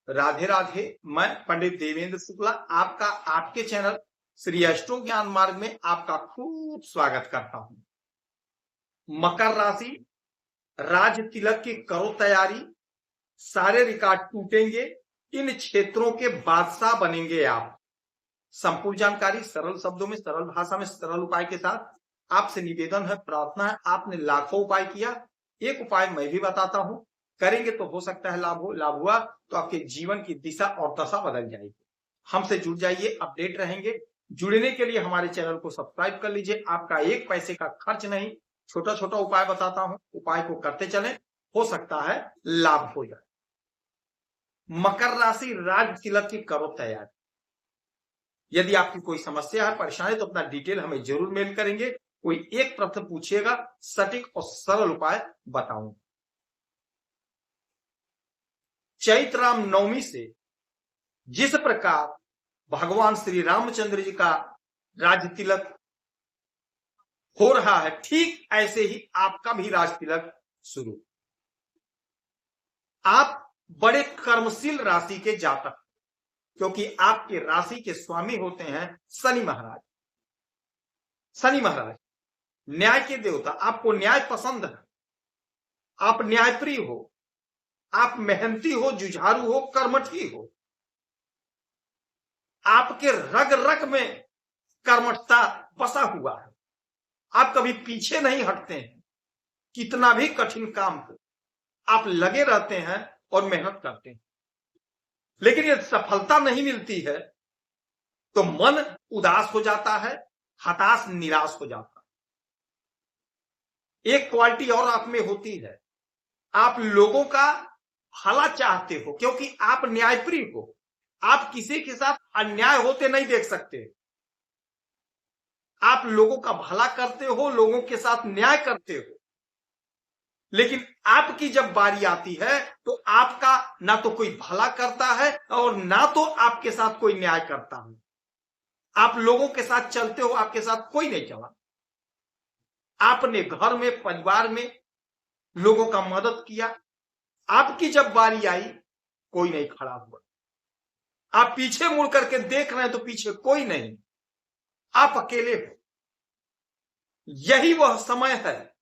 राधे राधे। मैं पंडित देवेंद्र शुक्ला आपका आपके चैनल श्री अष्टो ज्ञान मार्ग में आपका खूब स्वागत करता हूं। मकर राशि, राज तिलक की करो तैयारी, सारे रिकॉर्ड टूटेंगे, इन क्षेत्रों के बादशाह बनेंगे आप। संपूर्ण जानकारी सरल शब्दों में, सरल भाषा में, सरल उपाय के साथ आपसे निवेदन है, प्रार्थना है। आपने लाखों उपाय किया, एक उपाय मैं भी बताता हूं, करेंगे तो हो सकता है लाभ हो। लाभ हुआ तो आपके जीवन की दिशा और दशा बदल जाएगी। हमसे जुड़ जाइए, अपडेट रहेंगे। जुड़ने के लिए हमारे चैनल को सब्सक्राइब कर लीजिए। आपका एक पैसे का खर्च नहीं, छोटा छोटा उपाय बताता हूं, उपाय को करते चलें, हो सकता है लाभ हो जाए। मकर राशि, राज तिलक की करो तैयारी। यदि आपकी कोई समस्या है, परेशानी, तो अपना डिटेल हमें जरूर मेल करेंगे। कोई एक प्रश्न पूछिएगा, सटीक और सरल उपाय बताऊंगा। चैत्र राम नवमी से जिस प्रकार भगवान श्री रामचंद्र जी का राज तिलक हो रहा है, ठीक ऐसे ही आपका भी राज तिलक शुरू। आप बड़े कर्मशील राशि के जातक, क्योंकि आपके राशि के स्वामी होते हैं शनि महाराज। शनि महाराज न्याय के देवता, आपको न्याय पसंद है, आप न्यायप्रिय हो, आप मेहनती हो, जुझारू हो, कर्मठी हो। आपके रग रग में कर्मठता बसा हुआ है। आप कभी पीछे नहीं हटते हैं, कितना भी कठिन काम हो आप लगे रहते हैं और मेहनत करते हैं। लेकिन यदि सफलता नहीं मिलती है तो मन उदास हो जाता है, हताश, निराश हो जाता है। एक क्वालिटी और आप में होती है, आप लोगों का भला चाहते हो, क्योंकि आप न्यायप्रिय हो। आप किसी के साथ अन्याय होते नहीं देख सकते। आप लोगों का भला करते हो, लोगों के साथ न्याय करते हो। लेकिन आपकी जब बारी आती है तो आपका ना तो कोई भला करता है और ना तो आपके साथ कोई न्याय करता है। आप लोगों के साथ चलते हो, आपके साथ कोई नहीं चला। आपने घर में, परिवार में लोगों का मदद किया, आपकी जब बारी आई कोई नहीं खड़ा हुआ। आप पीछे मुड़ करके देख रहे हैं तो पीछे कोई नहीं, आप अकेले हो। यही वह समय है,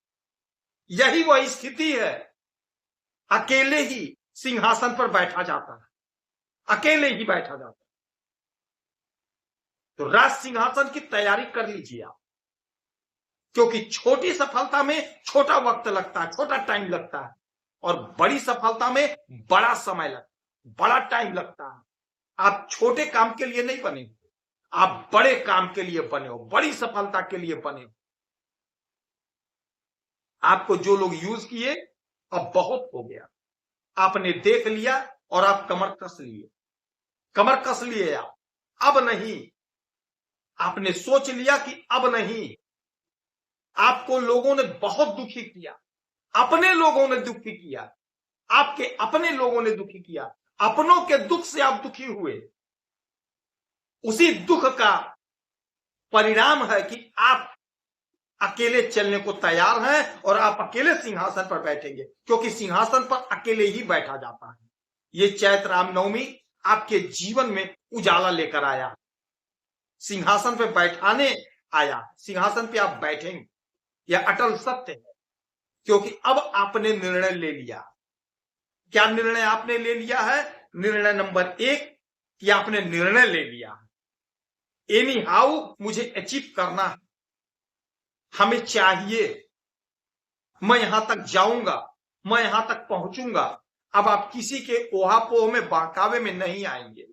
यही वह स्थिति है। अकेले ही सिंहासन पर बैठा जाता है, अकेले ही बैठा जाता है। तो राज सिंहासन की तैयारी कर लीजिए आप, क्योंकि छोटी सफलता में छोटा वक्त लगता है, छोटा टाइम लगता है, और बड़ी सफलता में बड़ा समय लगता है, बड़ा टाइम लगता है। आप छोटे काम के लिए नहीं बने हो, आप बड़े काम के लिए बने हो, बड़ी सफलता के लिए बने हो। आपको जो लोग यूज किए, अब बहुत हो गया। आपने देख लिया और आप कमर कस लिए, कमर कस लिए आप, अब नहीं। आपने सोच लिया कि अब नहीं। आपको लोगों ने बहुत दुखी किया, अपने लोगों ने दुखी किया, आपके अपने लोगों ने दुखी किया, अपनों के दुख से आप दुखी हुए। उसी दुख का परिणाम है कि आप अकेले चलने को तैयार हैं और आप अकेले सिंहासन पर बैठेंगे, क्योंकि सिंहासन पर अकेले ही बैठा जाता है। ये चैत्र रामनवमी आपके जीवन में उजाला लेकर आया, सिंहासन पर बैठाने आया। सिंहासन पे आप बैठेंगे, यह अटल सत्य है, क्योंकि अब आपने निर्णय ले लिया। क्या निर्णय आपने ले लिया है? निर्णय नंबर 1 कि आपने निर्णय ले लिया है, एनी हाउ मुझे अचीव करना है, हमें चाहिए, मैं यहां तक जाऊंगा, मैं यहां तक पहुंचूंगा। अब आप किसी के ओहापोह में, बहकावे में नहीं आएंगे।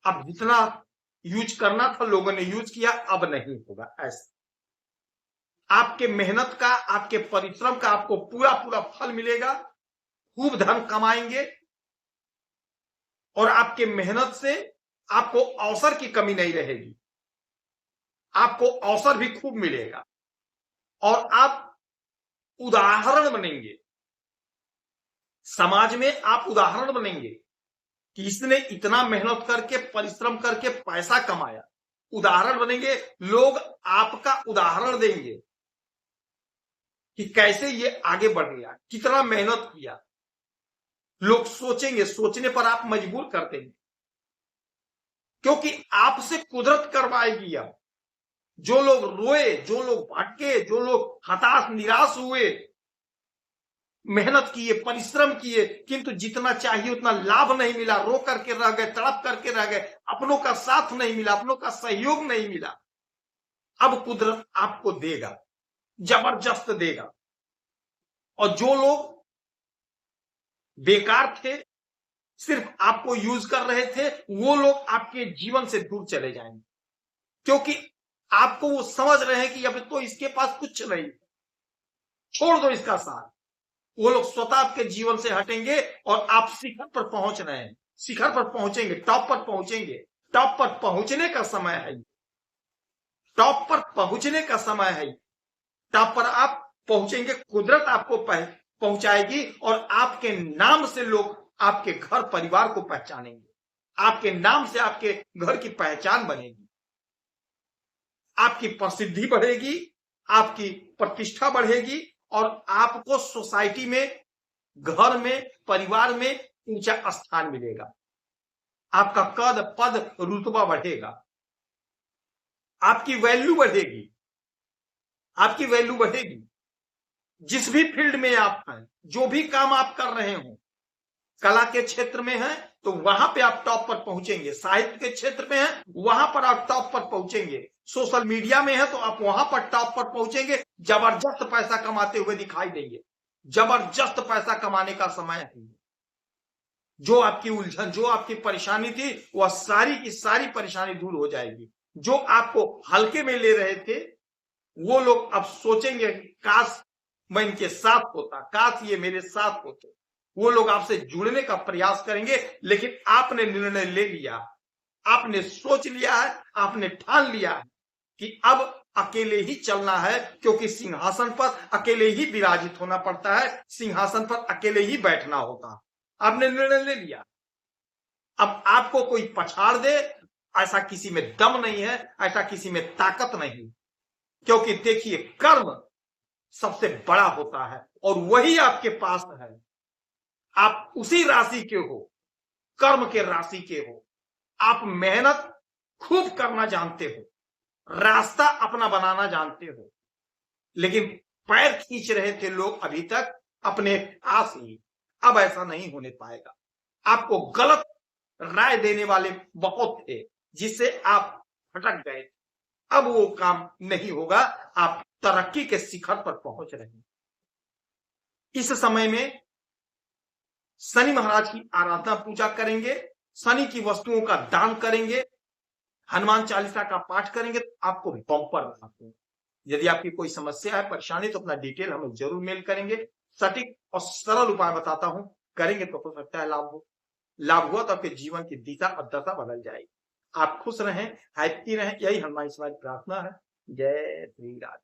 अब जितना यूज करना था लोगों ने यूज किया, अब नहीं होगा ऐसा। आपके मेहनत का, आपके परिश्रम का आपको पूरा पूरा फल मिलेगा, खूब धन कमाएंगे, और आपके मेहनत से आपको अवसर की कमी नहीं रहेगी, आपको अवसर भी खूब मिलेगा, और आप उदाहरण बनेंगे। समाज में आप उदाहरण बनेंगे कि इसने इतना मेहनत करके, परिश्रम करके पैसा कमाया। उदाहरण बनेंगे, लोग आपका उदाहरण देंगे कि कैसे ये आगे बढ़ गया, कितना मेहनत किया। लोग सोचेंगे, सोचने पर आप मजबूर कर देंगे, क्योंकि आपसे कुदरत करवाएगी। अब जो लोग रोए, जो लोग भटके, जो लोग हताश निराश हुए, मेहनत किए, परिश्रम किए, किंतु जितना चाहिए उतना लाभ नहीं मिला, रो करके रह गए, तड़प करके रह गए, अपनों का साथ नहीं मिला, अपनों का सहयोग नहीं मिला, अब कुदरत आपको देगा, जबरदस्त देगा। और जो लोग बेकार थे, सिर्फ आपको यूज कर रहे थे, वो लोग आपके जीवन से दूर चले जाएंगे, क्योंकि आपको वो समझ रहे हैं कि अब तो इसके पास कुछ नहीं, छोड़ दो इसका साथ। वो लोग स्वतः आपके जीवन से हटेंगे और आप शिखर पर पहुंच रहे हैं, शिखर पर पहुंचेंगे, टॉप पर पहुंचेंगे। टॉप पर पहुंचने का समय है, टॉप पर पहुंचने का समय है। टॉप पर आप पहुंचेंगे, कुदरत आपको पहुंचाएगी और आपके नाम से लोग आपके घर परिवार को पहचानेंगे, आपके नाम से आपके घर की पहचान बनेगी, आपकी प्रसिद्धि बढ़ेगी, आपकी प्रतिष्ठा बढ़ेगी और आपको सोसाइटी में, घर में, परिवार में ऊंचा स्थान मिलेगा, आपका कद पद रुतबा बढ़ेगा, आपकी वैल्यू बढ़ेगी, आपकी वैल्यू बढ़ेगी। जिस भी फील्ड में आप हैं, जो भी काम आप कर रहे हो, कला के क्षेत्र में है तो वहां पे आप टॉप पर पहुंचेंगे, साहित्य के क्षेत्र में है वहां पर आप टॉप पर पहुंचेंगे, सोशल मीडिया में है तो आप वहां पर टॉप पर पहुंचेंगे, जबरदस्त पैसा कमाते हुए दिखाई देंगे, जबरदस्त पैसा कमाने का समय है। जो आपकी उलझन, जो आपकी परेशानी थी, वह सारी की सारी परेशानी दूर हो जाएगी। जो आपको हल्के में ले रहे थे, वो लोग अब सोचेंगे काश मैं इनके साथ होता, काश ये मेरे साथ होते। वो लोग आपसे जुड़ने का प्रयास करेंगे, लेकिन आपने निर्णय ले लिया, आपने सोच लिया है, आपने ठान लिया है कि अब अकेले ही चलना है, क्योंकि सिंहासन पर अकेले ही विराजित होना पड़ता है, सिंहासन पर अकेले ही बैठना होता। आपने निर्णय ले लिया, अब आपको कोई पछाड़ दे ऐसा किसी में दम नहीं है, ऐसा किसी में ताकत नहीं, क्योंकि देखिए कर्म सबसे बड़ा होता है और वही आपके पास है। आप उसी राशि के हो, कर्म के राशि के हो। आप मेहनत खूब करना जानते हो, रास्ता अपना बनाना जानते हो, लेकिन पैर खींच रहे थे लोग अभी तक अपने आस ही। अब ऐसा नहीं होने पाएगा। आपको गलत राय देने वाले बहुत थे, जिससे आप भटक गए, अब वो काम नहीं होगा। आप तरक्की के शिखर पर पहुंच रहे हैं। इस समय में शनि महाराज की आराधना पूजा करेंगे, शनि की वस्तुओं का दान करेंगे, हनुमान चालीसा का पाठ करेंगे तो आपको बम्पर बनाते हैं। यदि आपकी कोई समस्या है, परेशानी, तो अपना डिटेल हमें जरूर मेल करेंगे। सटीक और सरल उपाय बताता हूं, करेंगे तो हो सकता है लाभ हो। लाभ हुआ तो आपके जीवन की दिशा और दशा बदल जाएगी। आप खुश रहें, हैप्पी रहें, यही हनुमान की प्रार्थना है। जय श्री राधे।